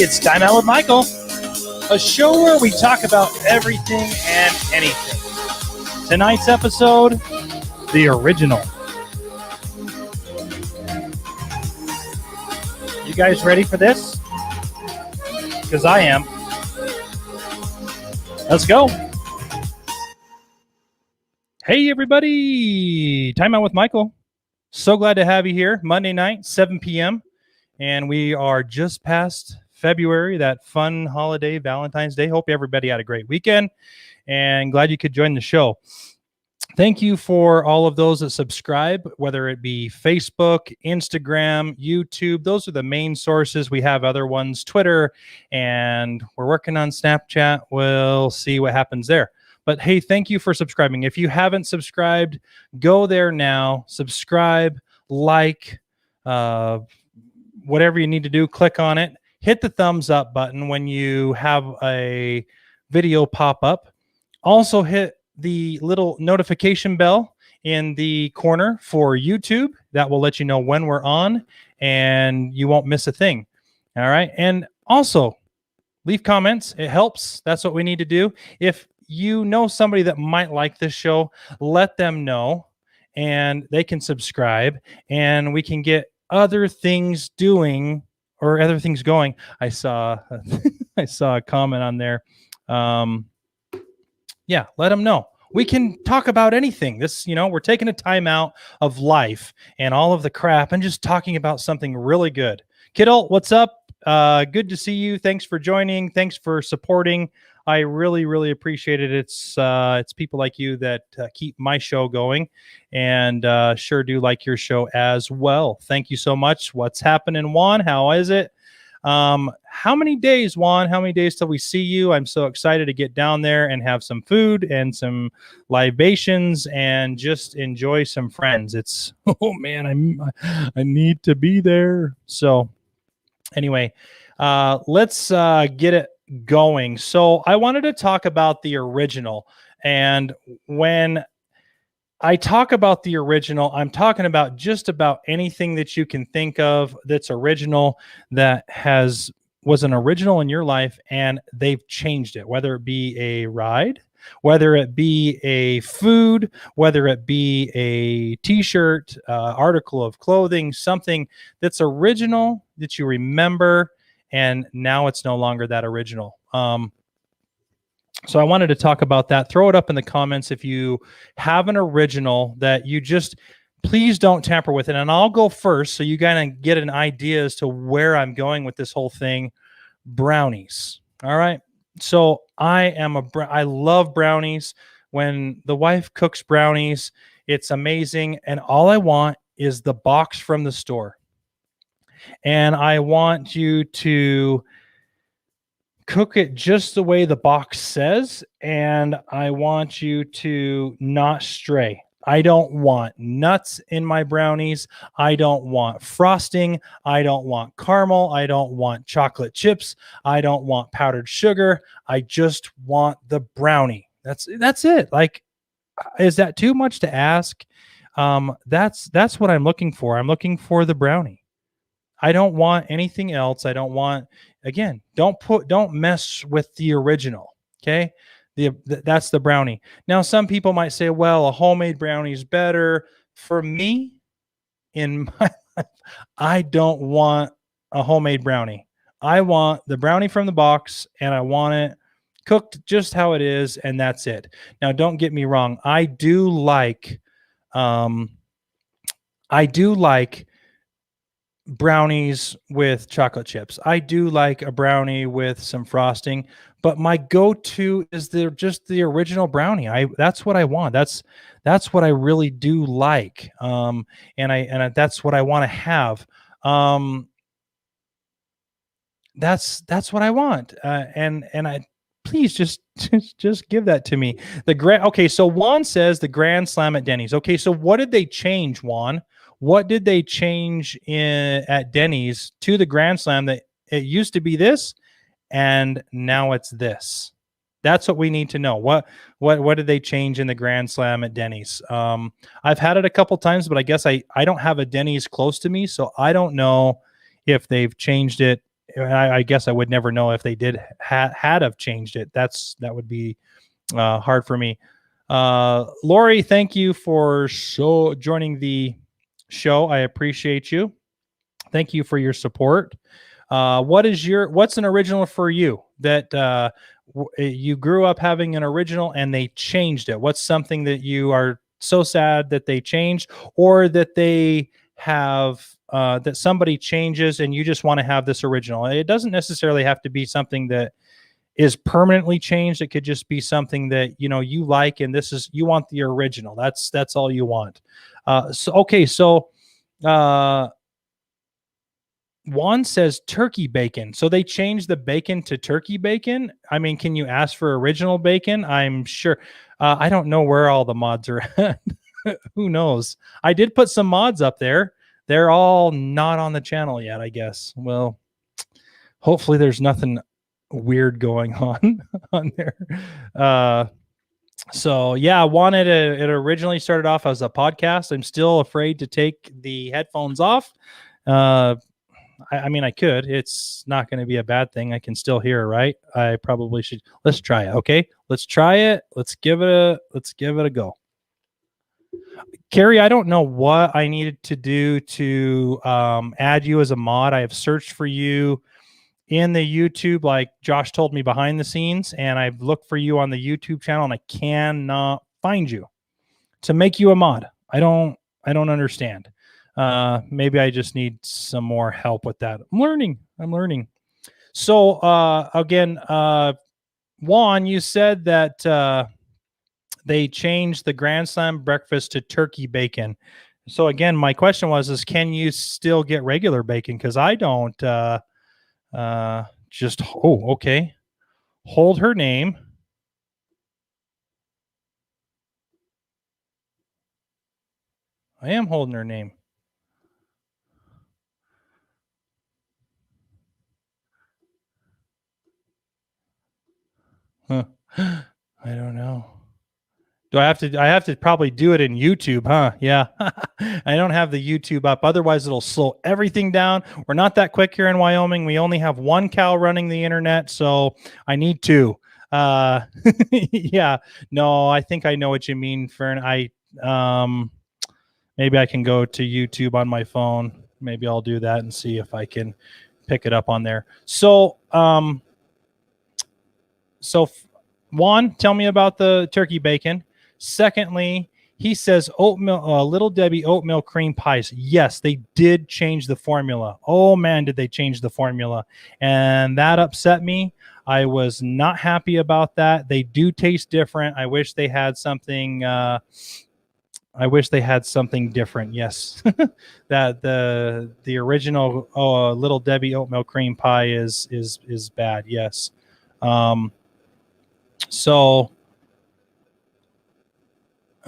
It's Time Out with Michael, a show where we talk about everything and anything. Tonight's episode, the original. You guys ready for this? Because I am. Let's go. Hey, everybody. Time Out with Michael. So glad to have you here. Monday night, 7 p.m. And we are just past February, that fun holiday, Valentine's Day. Hope everybody had a great weekend and glad you could join the show. Thank you for all of those that subscribe, whether it be Facebook, Instagram, YouTube. Those are the main sources. We have other ones, Twitter, and we're working on Snapchat. We'll see what happens there. But hey, thank you for subscribing. If you haven't subscribed, go there now, subscribe, like, whatever you need to do, click on it. Hit the thumbs up button when you have a video pop up. Also hit the little notification bell in the corner for YouTube. That will let you know when we're on and you won't miss a thing. All right. And also leave comments. It helps. That's what we need to do. If you know somebody that might like this show, let them know and they can subscribe and we can get other things doing or other things going. I saw a comment on there. Yeah, let them know. We can talk about anything. This, we're taking a time out of life and all of the crap and just talking about something really good. Kiddo, what's up? Good to see you. Thanks for joining. Thanks for supporting. I really, really appreciate it. It's people like you that keep my show going and sure do like your show as well. Thank you so much. What's happening, Juan? How is it? How many days, Juan? How many days till we see you? I'm so excited to get down there and have some food and some libations and just enjoy some friends. It's, oh man, I need to be there. So anyway, let's get it going. So I wanted to talk about the original. And when I talk about the original, I'm talking about just about anything that you can think of that's original, that was an original in your life and they've changed it, whether it be a ride, whether it be a food, whether it be a t-shirt, article of clothing, something that's original that you remember, and now it's no longer that original. So I wanted to talk about that. Throw it up in the comments if you have an original that you just, please don't tamper with it. And I'll go first so you kind of get an idea as to where I'm going with this whole thing. Brownies. All right. So I love brownies. When the wife cooks brownies, it's amazing. And all I want is the box from the store. And I want you to cook it just the way the box says. And I want you to not stray. I don't want nuts in my brownies. I don't want frosting. I don't want caramel. I don't want chocolate chips. I don't want powdered sugar. I just want the brownie. That's it. Like, is that too much to ask? That's what I'm looking for. I'm looking for the brownie. I don't want anything else. I don't want, again, don't mess with the original. Okay. That's the brownie. Now, some people might say, well, a homemade brownie is better. For me, in my life, I don't want a homemade brownie. I want the brownie from the box and I want it cooked just how it is. And that's it. Now, don't get me wrong. I do like brownies with chocolate chips. I do like a brownie with some frosting, but my go-to is just the original brownie. That's what I want. That's what I really do like. And that's what I want to have. That's what I want. And I please just give that to me. Okay, so Juan says the Grand Slam at Denny's. Okay, so what did they change, Juan? What did they change at Denny's to the Grand Slam that it used to be this and now it's this? That's what we need to know. What did they change in the Grand Slam at Denny's? I've had it a couple times, but I guess I don't have a Denny's close to me, so I don't know if they've changed it I guess I would never know if they did had have changed it. That would be hard for me. Lori, thank you for joining the show. I appreciate you. Thank you for your support. What's an original for you that you grew up having an original and they changed it? What's something that you are so sad that they changed, or that they have that somebody changes and you just want to have this original? It doesn't necessarily have to be something that is permanently changed. It could just be something that you like, and you want the original. That's all you want. So Juan says turkey bacon. So they changed the bacon to turkey bacon. I mean, can you ask for original bacon? I'm sure. I don't know where all the mods are at. Who knows? I did put some mods up there. They're all not on the channel yet, I guess. Well, hopefully there's nothing weird going on there. So yeah, it originally started off as a podcast. I'm still afraid to take the headphones off. I mean, I could. It's not going to be a bad thing. I can still hear, right? I probably should. Let's try it. Okay, let's try it. Let's give it a go. Carrie, I don't know what I needed to do to add you as a mod. I have searched for you in the YouTube, like Josh told me behind the scenes, and I've looked for you on the YouTube channel, and I cannot find you to make you a mod. I don't understand. Maybe I just need some more help with that. I'm learning. So again, Juan, you said that they changed the Grand Slam breakfast to turkey bacon. So again, my question is can you still get regular bacon? Because I don't. Okay. Hold her name. I am holding her name. Huh. I don't know. Do I have to probably do it in YouTube, huh? Yeah. I don't have the YouTube up. Otherwise, it'll slow everything down. We're not that quick here in Wyoming. We only have one cow running the internet, so I need two. Yeah. No, I think I know what you mean, Fern. Maybe I can go to YouTube on my phone. Maybe I'll do that and see if I can pick it up on there. So, Juan, tell me about the turkey bacon. Secondly, he says oatmeal, Little Debbie oatmeal cream pies. Yes, they did change the formula. Oh man, did they change the formula? And that upset me. I was not happy about that. They do taste different. I wish they had something. I wish they had something different. Yes, that the original Little Debbie oatmeal cream pie is bad. Yes. So.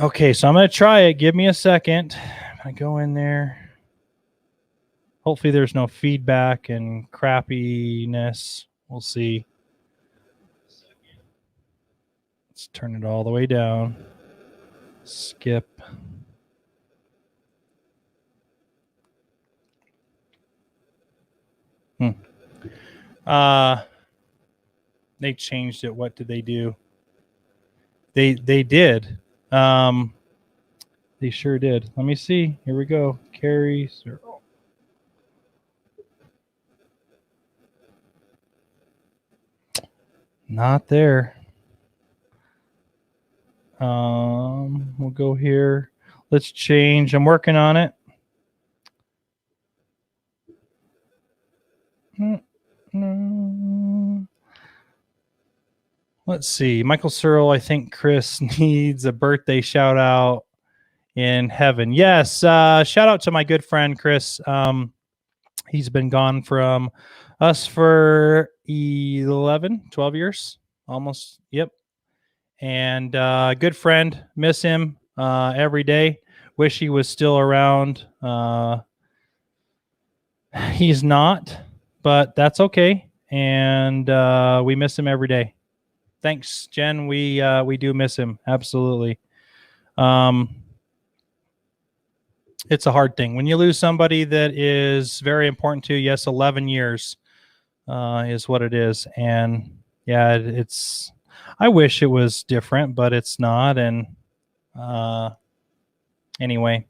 Okay, so I'm going to try it. Give me a second. I go in there. Hopefully there's no feedback and crappiness. We'll see. Let's turn it all the way down. Skip. They changed it. What did they do? They did. They sure did. Let me see. Here we go. Carrie. Not there. We'll go here. Let's change. I'm working on it. Let's see. Michael Searle, I think Chris needs a birthday shout out in heaven. Yes. Shout out to my good friend, Chris. He's been gone from us for 12 years, almost. Yep. And good friend. Miss him every day. Wish he was still around. He's not, but that's okay. And we miss him every day. Thanks, Jen. We do miss him. Absolutely. It's a hard thing when you lose somebody that is very important to you. Yes, 11 years. is what it is. And yeah, it's, I wish it was different, but it's not. And anyway,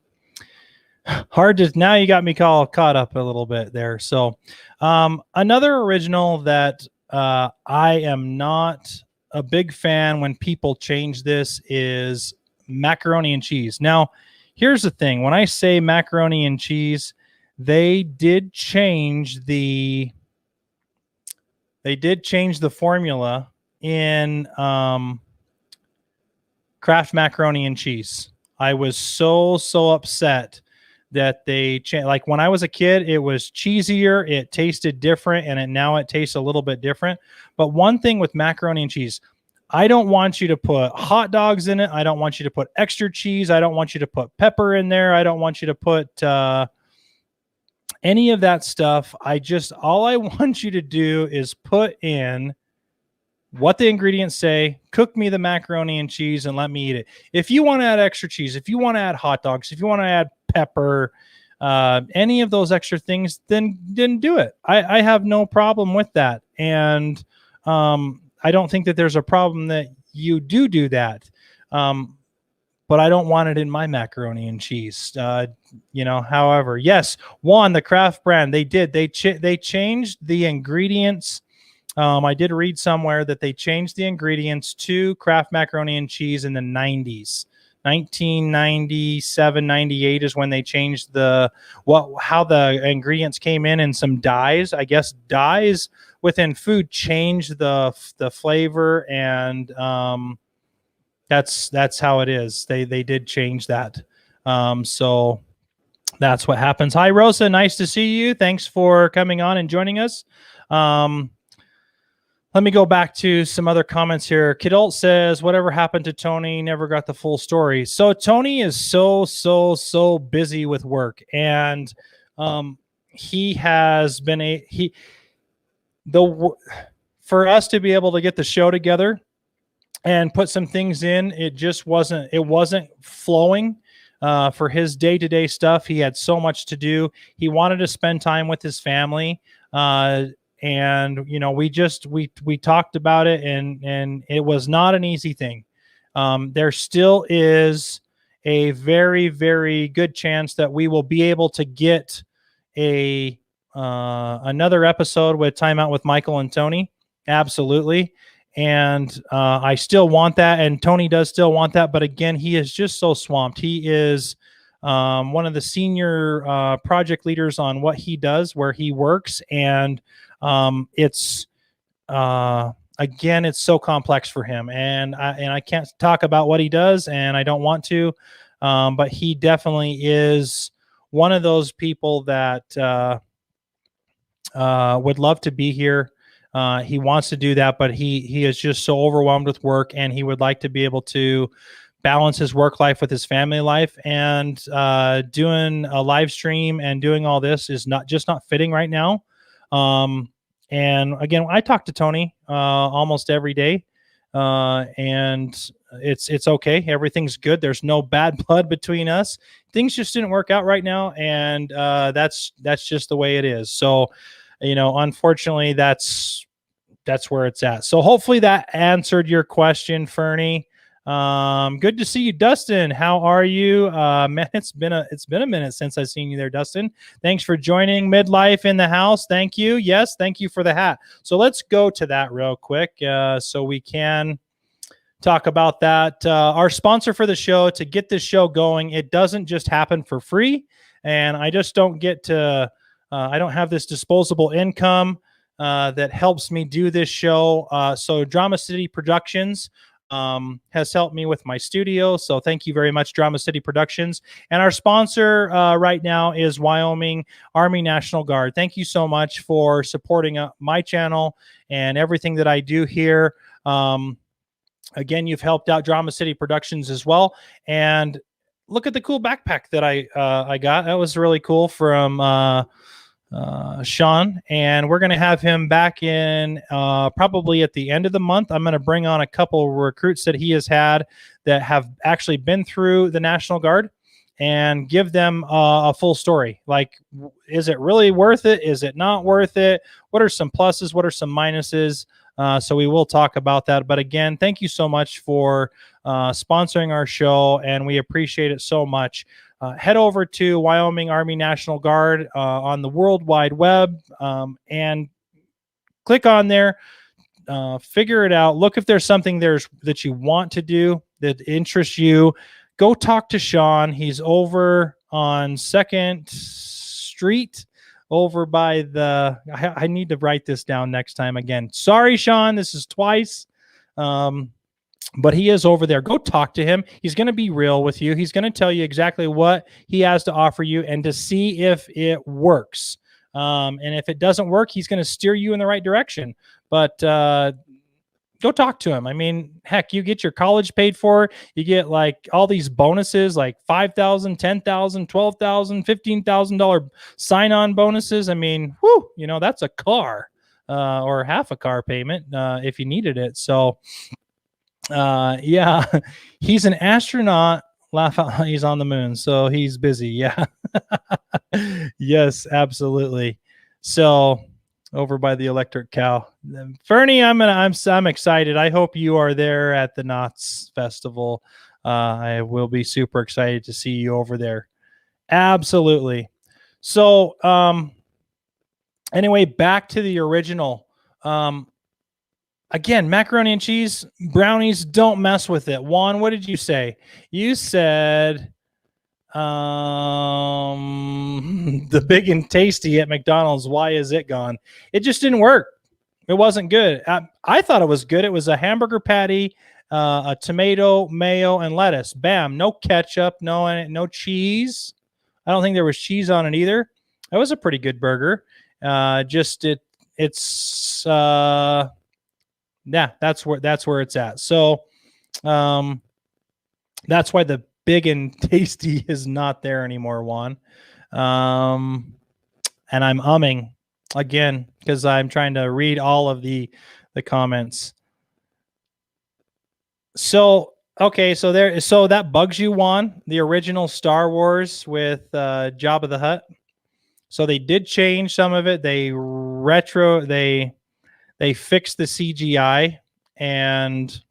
hard to, now you got me caught up a little bit there. So another original that I am not a big fan when people change this is macaroni and cheese. Now, here's the thing. When I say macaroni and cheese, they did change the formula in Kraft macaroni and cheese. I was so upset that they changed. Like when I was a kid, it was cheesier, it tasted different, and now it tastes a little bit different. But one thing with macaroni and cheese, I don't want you to put hot dogs in it. I don't want you to put extra cheese. I don't want you to put pepper in there. I don't want you to put any of that stuff. All I want you to do is put in what the ingredients say, cook me the macaroni and cheese, and let me eat it. If you want to add extra cheese, if you want to add hot dogs, if you want to add pepper, any of those extra things, then do it. I have no problem with that. And I don't think that there's a problem that you do that. But I don't want it in my macaroni and cheese. However, yes, Juan, the Kraft brand, they changed the ingredients. I did read somewhere that they changed the ingredients to Kraft macaroni and cheese in the 90s. 1997, 98 is when they changed how the ingredients came in, and some dyes. I guess dyes within food changed the flavor, and that's how it is. They did change that. So that's what happens. Hi, Rosa. Nice to see you. Thanks for coming on and joining us. Let me go back to some other comments here. Kidult says, whatever happened to Tony, never got the full story. So Tony is so busy with work, and he has been for us to be able to get the show together and put some things in, it wasn't flowing for his day-to-day stuff. He had so much to do. He wanted to spend time with his family. And we talked about it, and it was not an easy thing. There still is a very, very good chance that we will be able to get another episode with Time Out with Michael and Tony. Absolutely. And I still want that, and Tony does still want that. But again, he is just so swamped. He is one of the senior project leaders on what he does, where he works, and it's so complex for him, and I can't talk about what he does, and I don't want to, but he definitely is one of those people that would love to be here. He wants to do that, but he is just so overwhelmed with work, and he would like to be able to balance his work life with his family life, and doing a live stream and doing all this is not fitting right now. And again, I talk to Tony almost every day, and it's okay. Everything's good. There's no bad blood between us. Things just didn't work out right now, and that's just the way it is. So, unfortunately, that's where it's at. So hopefully that answered your question, Fernie. Good to see you, Dustin. How are you? Man, it's been a minute since I've seen you there, Dustin. Thanks for joining Midlife in the house. Thank you. Yes, thank you for the hat. So let's go to that real quick, so we can talk about that. Our sponsor for the show, to get this show going, it doesn't just happen for free, and I just don't get to. I don't have this disposable income that helps me do this show. So Drama City Productions has helped me with my studio. So thank you very much, Drama City Productions. And our sponsor right now is Wyoming Army National Guard. Thank you so much for supporting my channel and everything that I do here. Again, you've helped out Drama City Productions as well. And look at the cool backpack that I got. That was really cool from Sean, and we're going to have him back in probably at the end of the month. I'm going to bring on a couple of recruits that he has had that have actually been through the National Guard, and give them a full story. Like, is it really worth it? Is it not worth it? What are some pluses? What are some minuses? So we will talk about that. But again, thank you so much for sponsoring our show, and we appreciate it so much. Head over to Wyoming Army National Guard on the World Wide Web and click on there. Figure it out. Look if there's something that you want to do that interests you. Go talk to Sean. He's over on 2nd Street over by the, I need to write this down next time again. Sorry, Sean, this is twice. But he is over there. Go talk to him. He's going to be real with you. He's going to tell you exactly what he has to offer you and to see if it works. And if it doesn't work, he's going to steer you in the right direction. But go talk to him. I mean, heck, you get your college paid for. You get like all these bonuses, like $5,000, $10,000, $12,000, $15,000 sign-on bonuses. I mean, whew, you know, that's a car or half a car payment if you needed it. So, yeah, he's an astronaut. Laugh out, he's on the moon, so he's busy. Yeah. Yes, absolutely. So over by the electric cow, Fernie, I'm excited. I hope you are there at the Knott's Festival. I will be super excited to see you over there. Absolutely. So anyway, back to the original. Again, macaroni and cheese, brownies, don't mess with it. Juan, what did you say? You said the big and tasty at McDonald's. Why is it gone? It just didn't work. It wasn't good. I thought it was good. It was a hamburger patty, a tomato, mayo, and lettuce. Bam. No ketchup, no cheese. I don't think there was cheese on it either. That was a pretty good burger. Yeah, that's where it's at. So that's why the big and tasty is not there anymore, Juan. And I'm umming again because I'm trying to read all of the comments. So okay, so that bugs you, Juan, the original Star Wars with Jabba the Hutt. So they did change some of it. They fixed the CGI and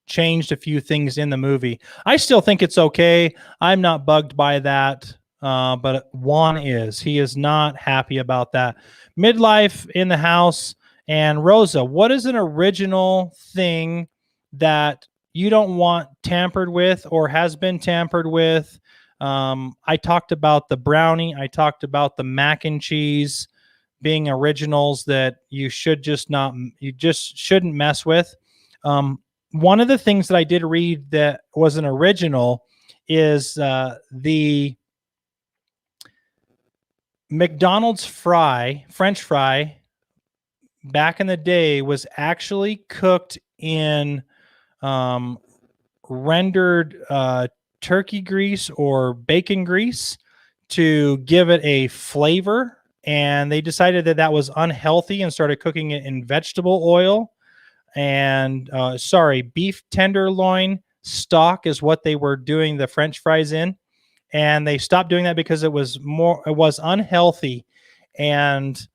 changed a few things in the movie. I still think it's okay. I'm not bugged by that, but Juan is. He is not happy about that. Midlife in the house. And Rosa, what is an original thing that you don't want tampered with or has been tampered with? I talked about the brownie. I talked about the mac and cheese being originals that you just shouldn't mess with. One of the things that I did read that was an original is the McDonald's French fry back in the day was actually cooked in rendered turkey grease or bacon grease to give it a flavor. And they decided that was unhealthy and started cooking it in vegetable oil. And beef tenderloin stock is what they were doing the French fries in. And they stopped doing that because it was unhealthy. And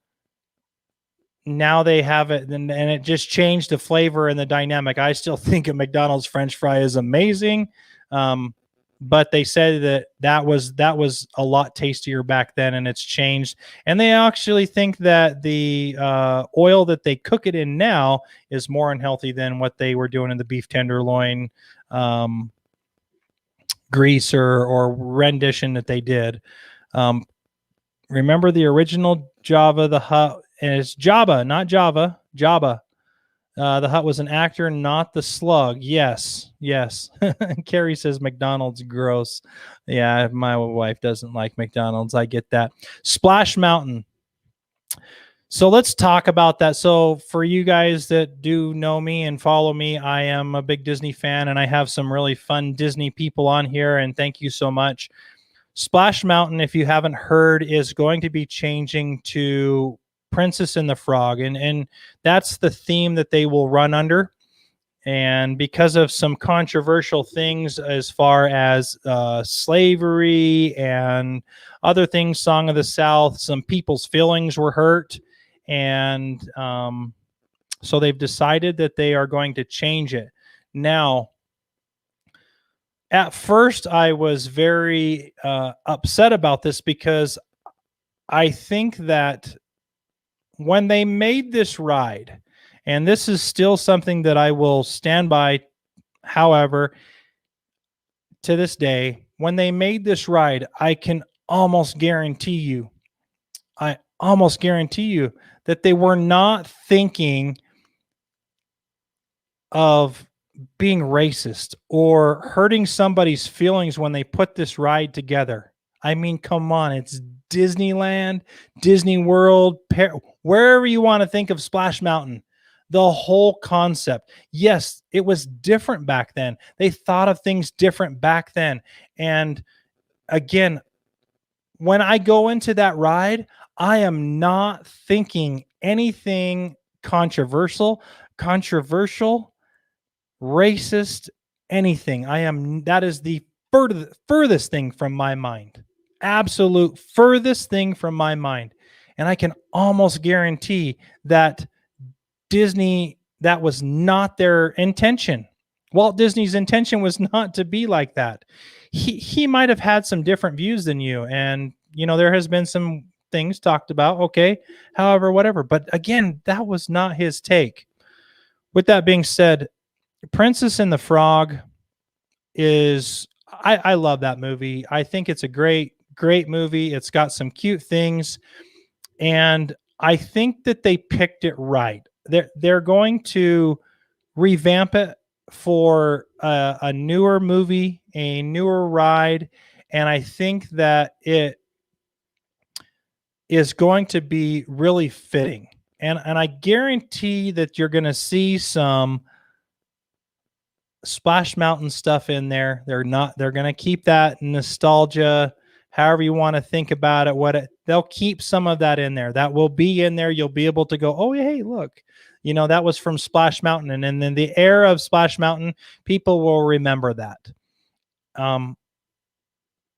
now they have it, and it just changed the flavor and the dynamic. I still think a McDonald's French fry is amazing. But they said that was a lot tastier back then, and it's changed. And they actually think that the oil that they cook it in now is more unhealthy than what they were doing in the beef tenderloin grease or rendition that they did. Remember the original Jabba the Hutt, and it's Jabba, not Java. Jabba. The Hutt was an actor, not the slug. Yes. Carrie says McDonald's gross. Yeah, my wife doesn't like McDonald's. I get that. Splash Mountain. So let's talk about that. So for you guys that do know me and follow me, I am a big Disney fan, and I have some really fun Disney people on here, and thank you so much. Splash Mountain, if you haven't heard, is going to be changing to Princess and the Frog, and that's the theme that they will run under. And because of some controversial things as far as slavery and other things, Song of the South, some people's feelings were hurt. And so they've decided that they are going to change it. Now, at first, I was very upset about this because I think that when they made this ride, and this is still something that I will stand by, however, to this day, when they made this ride, I can almost guarantee you, that they were not thinking of being racist or hurting somebody's feelings when they put this ride together. I mean, come on, it's Disneyland, Disney World, wherever you want to think of Splash Mountain. The whole concept. Yes, it was different back then. They thought of things different back then. And again, when I go into that ride, I am not thinking anything controversial, racist, anything. That is the furthest thing from my mind. Absolute furthest thing from my mind. And I can almost guarantee that Disney, that was not their intention. Walt Disney's intention was not to be like that. He might have had some different views than you. And, there has been some things talked about. Okay. However, whatever. But again, that was not his take. With that being said, Princess and the Frog is, I love that movie. I think it's a great movie. It's got some cute things. And I think that they picked it right. They're going to revamp it for a newer movie, a newer ride, and I think that it is going to be really fitting. And I guarantee that you're going to see some Splash Mountain stuff in there. They're going to keep that nostalgia, however you want to think about it. They'll keep some of that in there. That will be in there. You'll be able to go, oh, hey, look, that was from Splash Mountain. And then the era of Splash Mountain, people will remember that.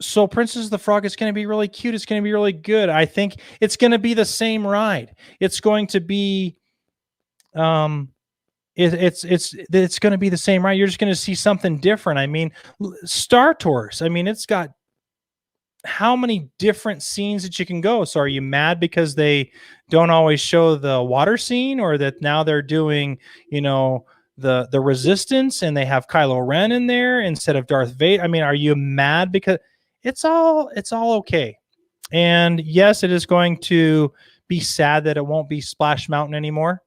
So Princess of the Frog is going to be really cute. It's going to be really good. I think it's going to be the same ride. It's going to be, it's going to be the same ride. You're just going to see something different. I mean, Star Tours. I mean, it's got how many different scenes that you can go. So are you mad because they don't always show the water scene, or that now they're doing, the Resistance and they have Kylo Ren in there instead of Darth Vader? I mean, are you mad because it's all okay? And yes, it is going to be sad that it won't be Splash Mountain anymore,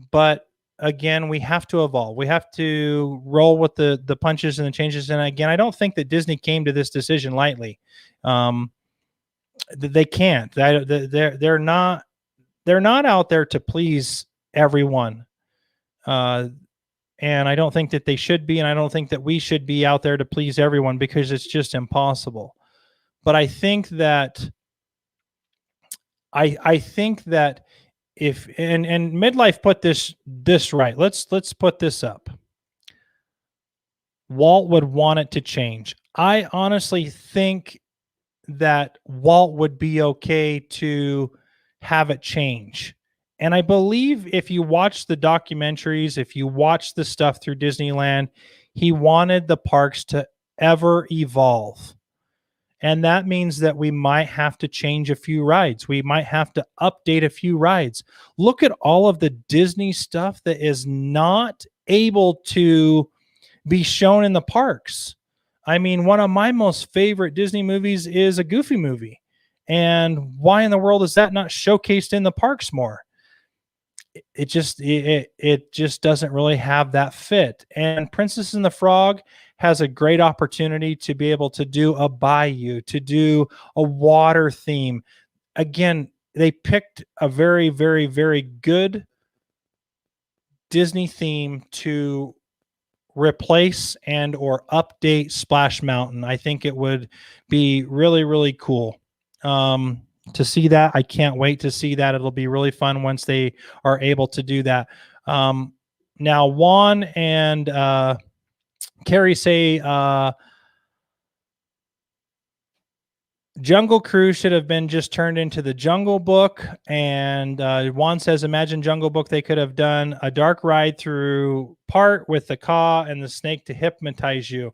but again, we have to evolve. We have to roll with the punches and the changes. And again, I don't think that Disney came to this decision lightly. They can't. They're not out there to please everyone. And I don't think that they should be, and I don't think that we should be out there to please everyone, because it's just impossible. But I think that if and Midlife put this right. Let's put this up. Walt would want it to change. I honestly think that Walt would be okay to have it change. And I believe if you watch the documentaries, if you watch the stuff through Disneyland, he wanted the parks to ever evolve. And that means that we might have to change a few rides. We might have to update a few rides. Look at all of the Disney stuff that is not able to be shown in the parks. I mean, one of my most favorite Disney movies is a Goofy movie. And why in the world is that not showcased in the parks more? It just doesn't really have that fit. And Princess and the Frog has a great opportunity to be able to do a bayou, to do a water theme. Again, they picked a very, very, very good Disney theme to replace and or update Splash Mountain. I think it would be really, really cool to see that. I can't wait to see that. It'll be really fun once they are able to do that. Now Juan and Carrie say Jungle Cruise should have been just turned into the Jungle Book. And Juan says, imagine Jungle Book. They could have done a dark ride through part with the Ka and the snake to hypnotize you.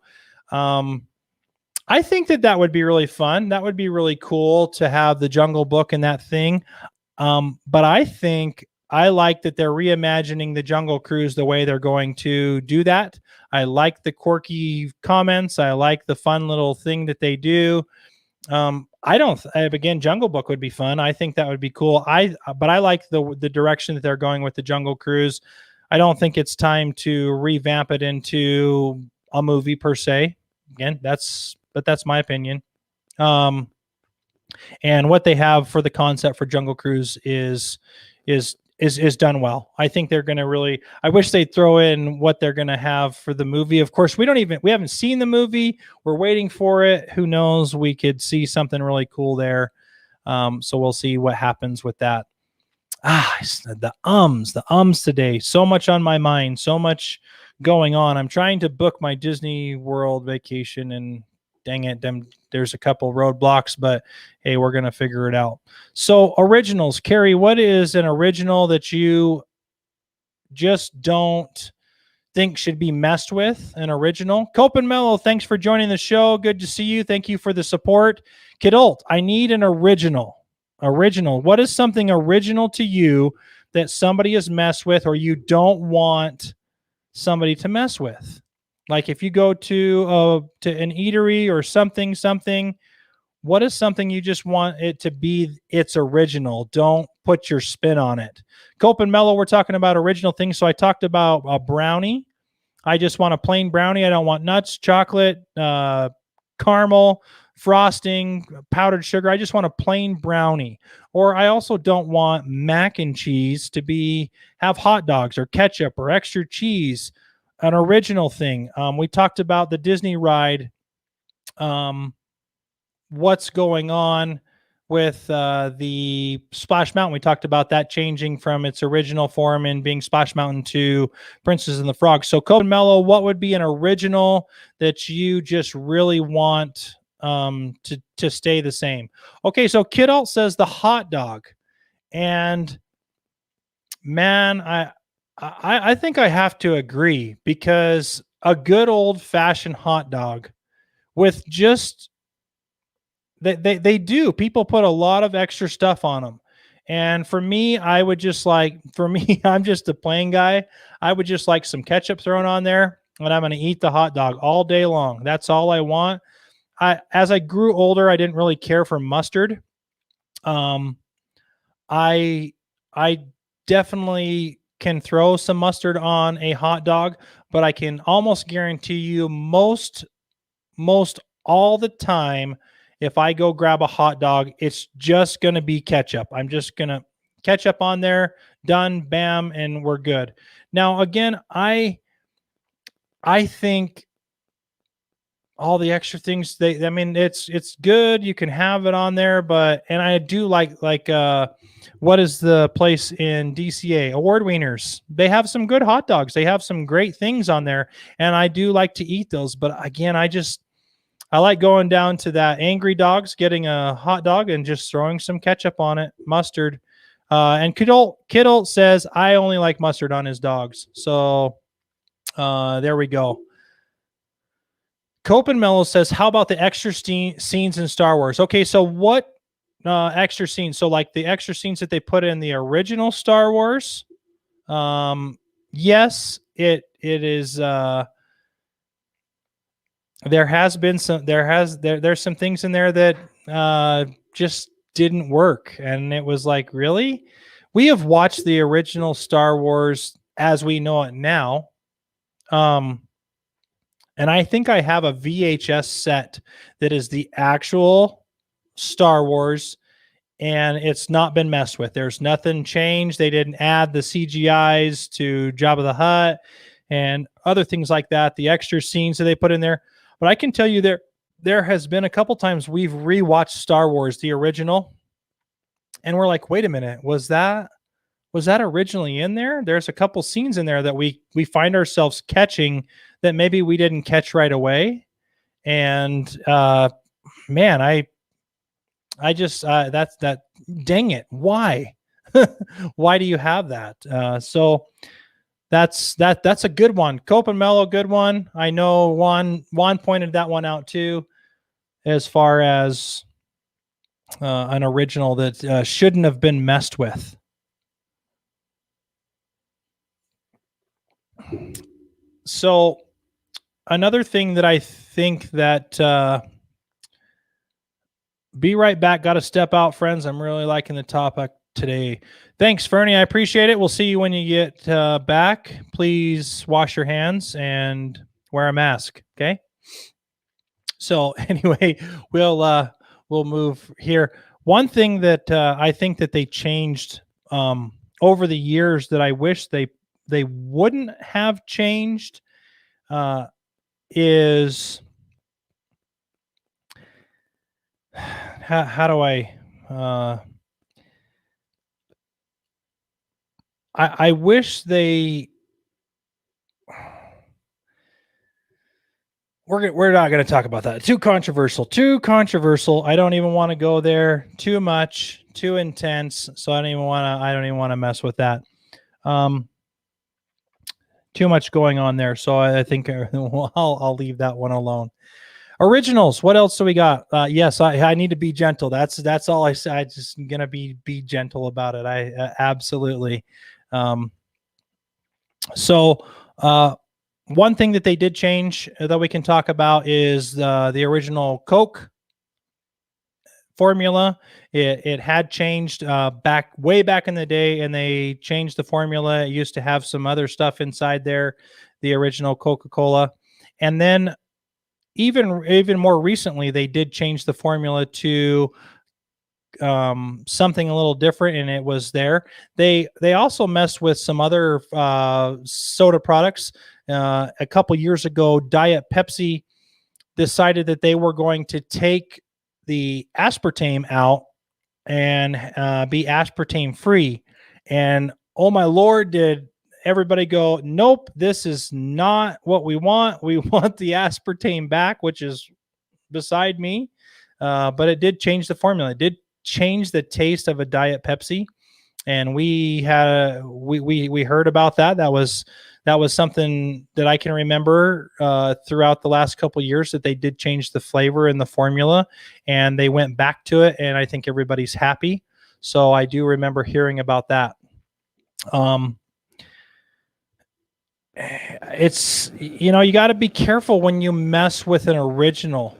I think that would be really fun. That would be really cool to have the Jungle Book and that thing. But I think I like that they're reimagining the Jungle Cruise the way they're going to do that. I like the quirky comments. I like the fun little thing that they do. Again, Jungle Book would be fun. I think that would be cool. But I like the direction that they're going with the Jungle Cruise. I don't think it's time to revamp it into a movie per se. Again, that's my opinion. And what they have for the concept for Jungle Cruise is done well. I think they're going to really, I wish they'd throw in what they're going to have for the movie. Of course, we haven't seen the movie. We're waiting for it. Who knows? We could see something really cool there. So we'll see what happens with that. The ums today. So much on my mind, so much going on. I'm trying to book my Disney World vacation and dang it, there's a couple roadblocks, but hey, we're going to figure it out. So originals, Carrie, what is an original that you just don't think should be messed with? An original? Cope and Mellow, thanks for joining the show. Good to see you. Thank you for the support. Kidult, I need an original. What is something original to you that somebody has messed with or you don't want somebody to mess with? Like if you go to an eatery or something, what is something you just want it to be its original? Don't put your spin on it. Cope and Mellow, we're talking about original things. So I talked about a brownie. I just want a plain brownie. I don't want nuts, chocolate, caramel, frosting, powdered sugar. I just want a plain brownie. Or I also don't want mac and cheese to have hot dogs or ketchup or extra cheese. An original thing. We talked about the Disney ride. What's going on with the Splash Mountain? We talked about that changing from its original form and being Splash Mountain to Princess and the Frog. So, Cope and Mellow, what would be an original that you just really want to stay the same? Okay, so Kidult says the hot dog, and man, I think I have to agree, because a good old-fashioned hot dog with just they do. People put a lot of extra stuff on them. And for me, I'm just a plain guy. I would just like some ketchup thrown on there, and I'm going to eat the hot dog all day long. That's all I want. As I grew older, I didn't really care for mustard. I definitely can throw some mustard on a hot dog, but I can almost guarantee you most all the time, if I go grab a hot dog, it's just going to be ketchup. I'm just going to ketchup on there, done, bam, and we're good. Now, again, I think all the extra things, it's good. You can have it on there, and I do like what is the place in DCA? Award Wieners. They have some good hot dogs. They have some great things on there, and I do like to eat those. But again, I like going down to that Angry Dogs, getting a hot dog and just throwing some ketchup on it, mustard. And Kidult says, I only like mustard on his dogs. So there we go. Cope and Mellow says, how about the extra scenes in Star Wars? Okay, so what extra scenes? So like the extra scenes that they put in the original Star Wars. Yes, it is. There's some things in there that just didn't work, and it was like, really? We have watched the original Star Wars as we know it now. And I think I have a VHS set that is the actual Star Wars, and it's not been messed with. There's nothing changed. They didn't add the CGIs to Jabba the Hutt and other things like that, the extra scenes that they put in there. But I can tell you there has been a couple times we've rewatched Star Wars, the original, and we're like, wait a minute, was that was that originally in there? There's a couple scenes in there that we find ourselves catching that maybe we didn't catch right away. And man, I just that's that. Dang it! Why? Why do you have that? So that's a good one. Cope and Mellow, good one. I know Juan pointed that one out too, as far as an original that shouldn't have been messed with. So another thing that I think that be right back. Got to step out, friends. I'm really liking the topic today. Thanks, Fernie. I appreciate it. We'll see you when you get back. Please wash your hands and wear a mask. Okay. So anyway, we'll move here. One thing that I think that they changed over the years that I wish they wouldn't have changed is how do I wish they we're not going to talk about that. Too controversial. I don't even want to go there. Too much, too intense. So I don't even want to mess with that. Too much going on there. So I think I'll leave that one alone. Originals. What else do we got? Yes, I need to be gentle. That's all I say. I just gonna be gentle about it. I absolutely. So one thing that they did change that we can talk about is the original Coke formula. It had changed way back in the day, and they changed the formula. It used to have some other stuff inside there, the original Coca-Cola, and then even more recently, they did change the formula to something a little different, and it was there. They also messed with some other soda products. A couple years ago, Diet Pepsi decided that they were going to take the aspartame out and be aspartame free. And oh my Lord, did everybody go, nope, this is not what we want. We want the aspartame back, which is beside me. But it did change the formula. It did change the taste of a Diet Pepsi. And we heard about that. That was something that I can remember throughout the last couple of years, that they did change the flavor and the formula, and they went back to it. And I think everybody's happy. So I do remember hearing about that. It's, you got to be careful when you mess with an original.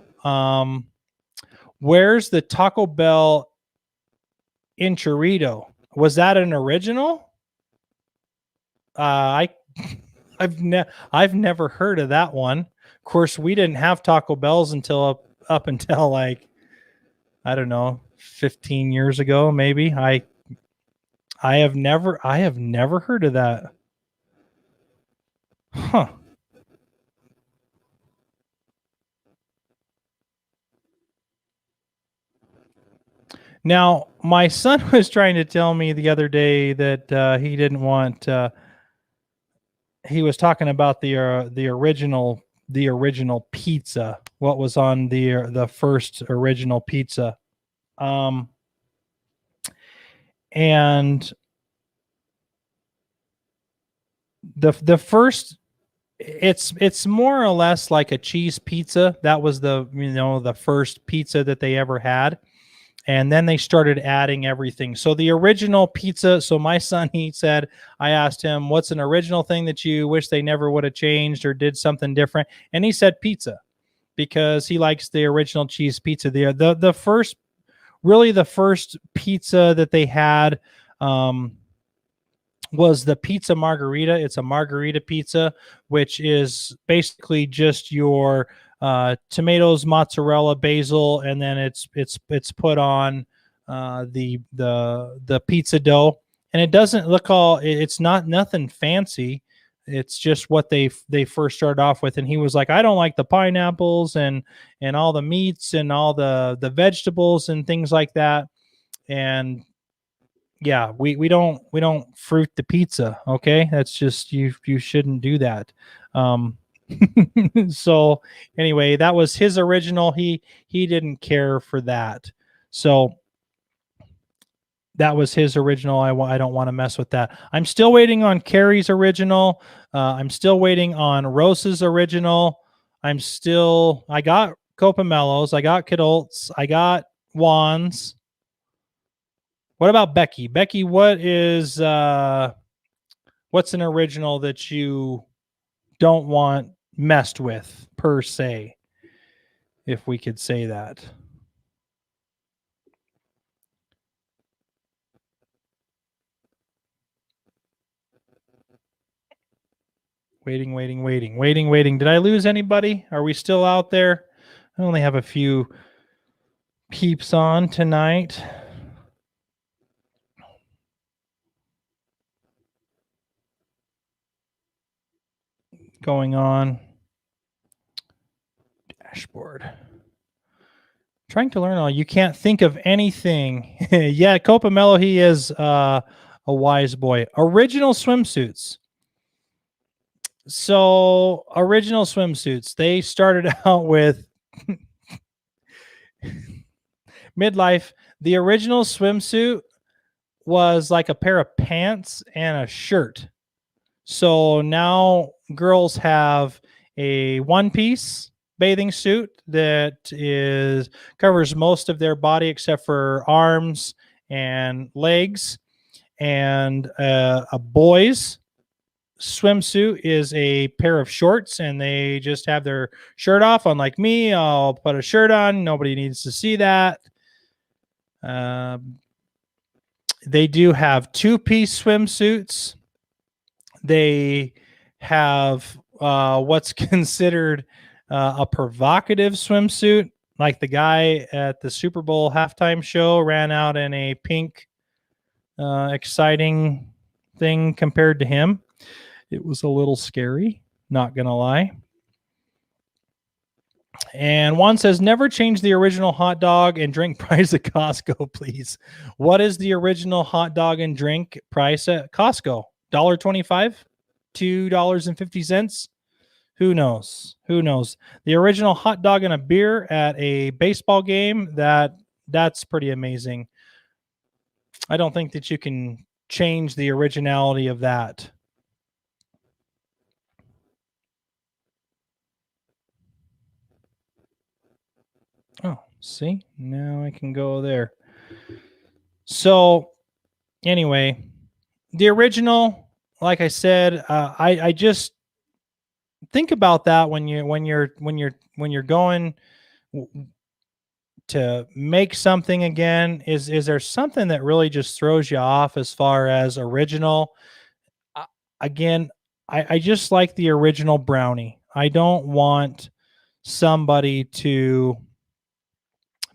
Where's the Taco Bell Enchilada? Was that an original? I've never heard of that one. Of course, we didn't have Taco Bells until up until like, I don't know, 15 years ago, maybe. I have never heard of that. Huh. Now, my son was trying to tell me the other day that he didn't want. He was talking about the original pizza. What was on the first original pizza? And the first, it's more or less like a cheese pizza. That was the first pizza that they ever had. And then they started adding everything. So the original pizza, so my son, he said, I asked him, what's an original thing that you wish they never would have changed or did something different? And he said pizza, because he likes the original cheese pizza. The first pizza that they had was the pizza margherita. It's a margherita pizza, which is basically just your tomatoes, mozzarella, basil, and then it's put on the pizza dough, and it doesn't look it's not nothing fancy. It's just what they first started off with. And he was like, I don't like the pineapples and all the meats and all the vegetables and things like that. And yeah, we don't fruit the pizza. Okay, that's just you shouldn't do that. Um, so anyway, that was his original. He didn't care for that. So that was his original. I don't want to mess with that. I'm still waiting on Carrie's original. I'm still waiting on Rose's original. I got Copamellos. I got Kidults. I got Wands. What about Becky? Becky, what's an original that you don't want messed with per se, if we could say that? Waiting. Did I lose anybody? Are we still out there? I only have a few peeps on tonight. Going on. Dashboard. Trying to learn all. You can't think of anything. Yeah, Copamello, he is a wise boy. Original swimsuits. So, original swimsuits. They started out with midlife. The original swimsuit was like a pair of pants and a shirt. So now girls have a one piece bathing suit that is covers most of their body except for arms and legs, and a boy's swimsuit is a pair of shorts and they just have their shirt off. Unlike me, I'll put a shirt on, nobody needs to see that. They do have two-piece swimsuits. They have what's considered a provocative swimsuit, like the guy at the Super Bowl halftime show ran out in a pink, exciting thing compared to him. It was a little scary, not going to lie. And Juan says, never change the original hot dog and drink price at Costco, please. What is the original hot dog and drink price at Costco? $1.25? $2.50? Who knows? Who knows? The original hot dog and a beer at a baseball game, that's pretty amazing. I don't think that you can change the originality of that. Oh, see? Now I can go there. So, anyway, the original, like I said, I just think about that when you're going to make something again. Is there something that really just throws you off as far as original? Again, I just like the original brownie. I don't want somebody to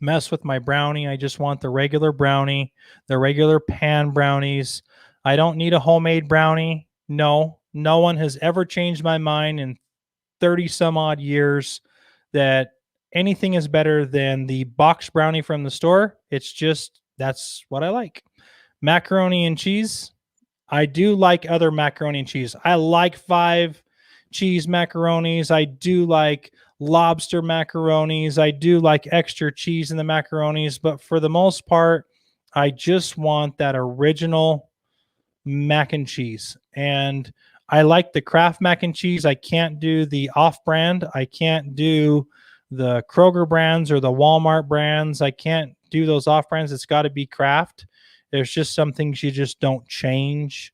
mess with my brownie. I just want the regular brownie, the regular pan brownies. I don't need a homemade brownie. No one has ever changed my mind in 30 some odd years that anything is better than the box brownie from the store. It's just, that's what I like. Macaroni and cheese. I do like other macaroni and cheese. I like 5 cheese macaronis. I do like lobster macaronis. I do like extra cheese in the macaronis, but for the most part, I just want that original mac and cheese. And I like the Kraft mac and cheese. I can't do the off brand. I can't do the Kroger brands or the Walmart brands. I can't do those off brands. It's got to be Kraft. There's just some things you just don't change,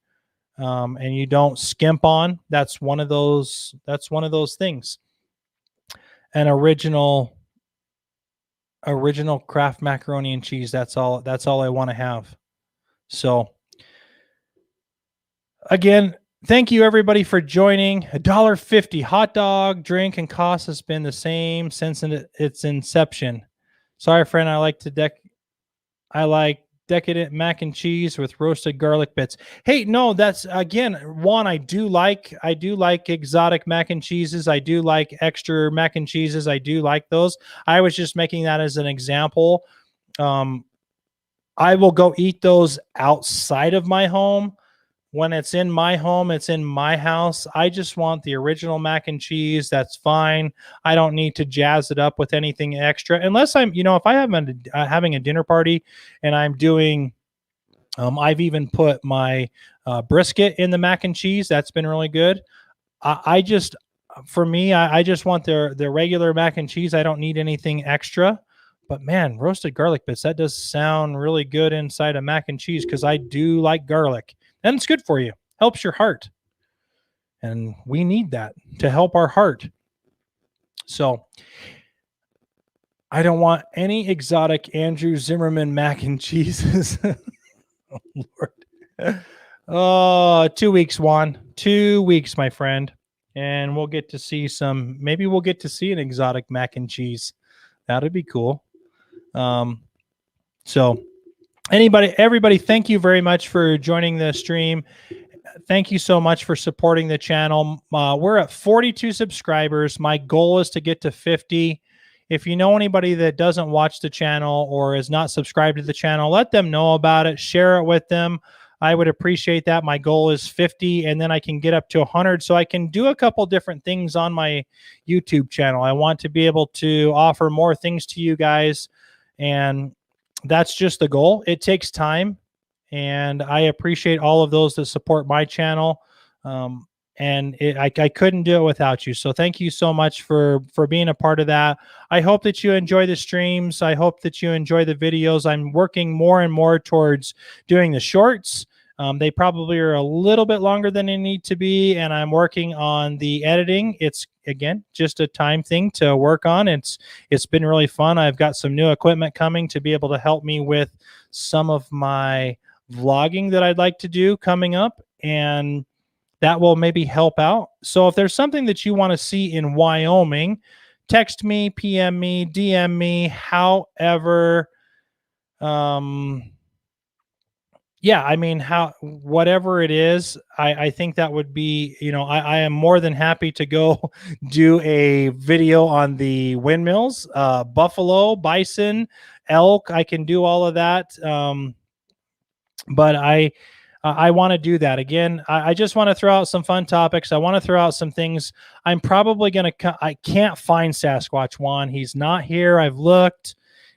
and you don't skimp on. That's one of those. That's one of those things. An original Kraft macaroni and cheese. That's all. That's all I want to have. So again, thank you everybody for joining. $1.50 hot dog, drink, and cost has been the same since its inception. Sorry, friend. I like decadent mac and cheese with roasted garlic bits. Hey, no, that's again, Juan, I do like exotic mac and cheeses. I do like extra mac and cheeses. I do like those. I was just making that as an example. I will go eat those outside of my home. When it's in my home, it's in my house. I just want the original mac and cheese. That's fine. I don't need to jazz it up with anything extra, unless I'm, if I have having a dinner party and I'm doing, I've even put my brisket in the mac and cheese. That's been really good. I just, for me, I just want the regular mac and cheese. I don't need anything extra. But man, roasted garlic bits, that does sound really good inside a mac and cheese, because I do like garlic. And it's good for you. Helps your heart. And we need that to help our heart. So I don't want any exotic Andrew Zimmerman mac and cheeses. Oh, Lord. Oh, 2 weeks, Juan. 2 weeks, my friend. And we'll get to see maybe we'll get to see an exotic mac and cheese. That'd be cool. So everybody, thank you very much for joining the stream. Thank you so much for supporting the channel. We're at 42 subscribers. My goal is to get to 50. If you know anybody that doesn't watch the channel or is not subscribed to the channel, let them know about it. Share it with them. I would appreciate that. My goal is 50, and then I can get up to 100 so I can do a couple different things on my YouTube channel. I want to be able to offer more things to you guys, and that's just the goal. It takes time, and I appreciate all of those that support my channel. I couldn't do it without you. So thank you so much for being a part of that. I hope that you enjoy the streams. I hope that you enjoy the videos. I'm working more and more towards doing the shorts. They probably are a little bit longer than they need to be, and I'm working on the editing. It's, again, just a time thing to work on. It's been really fun. I've got some new equipment coming to be able to help me with some of my vlogging that I'd like to do coming up, and that will maybe help out. So if there's something that you want to see in Wyoming, text me, PM me, DM me, however, yeah, I mean, whatever it is, I think that would be, I am more than happy to go do a video on the windmills, buffalo, bison, elk. I can do all of that. But I want to do that. Again, I just want to throw out some fun topics. I want to throw out some things. I'm probably going to, I can't find Sasquatch Juan. He's not here. I've looked,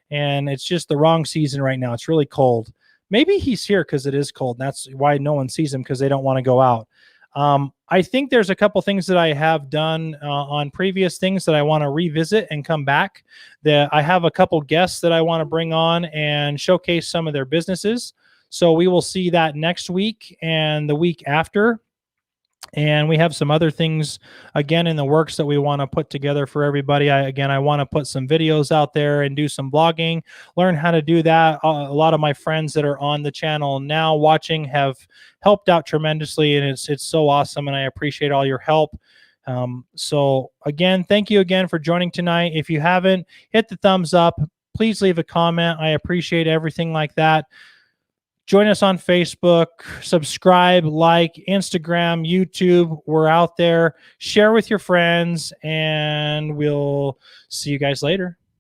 and it's just the wrong season right now. It's really cold. Maybe he's here because it is cold. And that's why no one sees him, because they don't want to go out. I think there's a couple things that I have done on previous things that I want to revisit and come back. I have a couple guests that I want to bring on and showcase some of their businesses. So we will see that next week and the week after. And we have some other things, again, in the works that we want to put together for everybody. I want to put some videos out there and do some blogging, learn how to do that. A lot of my friends that are on the channel now watching have helped out tremendously, and it's so awesome, and I appreciate all your help. So again, thank you again for joining tonight. If you haven't, hit the thumbs up. Please leave a comment. I appreciate everything like that. Join us on Facebook, subscribe, like, Instagram, YouTube. We're out there. Share with your friends, and we'll see you guys later.